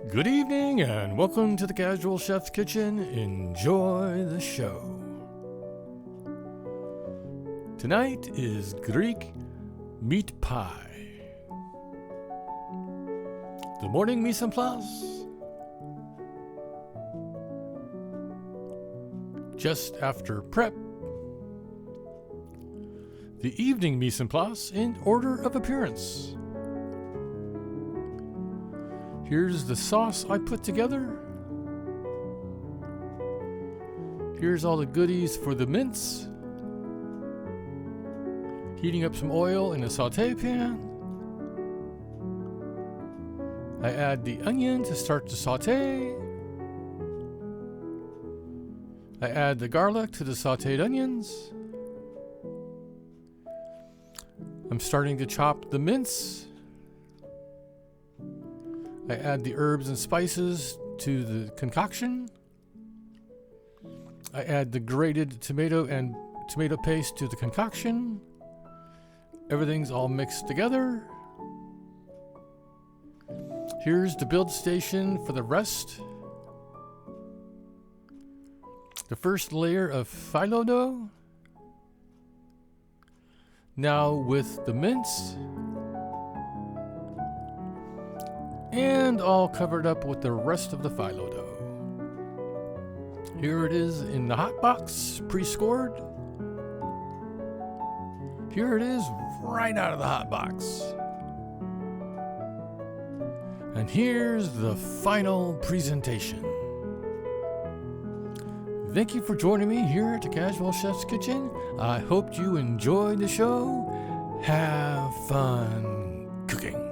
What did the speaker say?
Good evening and welcome to the Casual Chef's Kitchen. Enjoy the show. Tonight is Greek meat pie. The morning mise en place. Just after prep. The evening mise en place in order of appearance. Here's the sauce I put together. Here's all the goodies for the mince. Heating up some oil in a saute pan. I add the onion to start to saute. I add the garlic to the sauteed onions. I'm starting to chop the mince. I add the herbs and spices to the concoction. I add the grated tomato and tomato paste to the concoction. Everything's all mixed together. Here's the build station for the rest. The first layer of phyllo dough. Now with the mince. And all covered up with the rest of the phyllo dough. Here it is in the hot box, pre-scored. Here it is right out of the hot box. And here's the final presentation. Thank you for joining me here at the Casual Chef's Kitchen. I hope you enjoyed the show. Have fun cooking.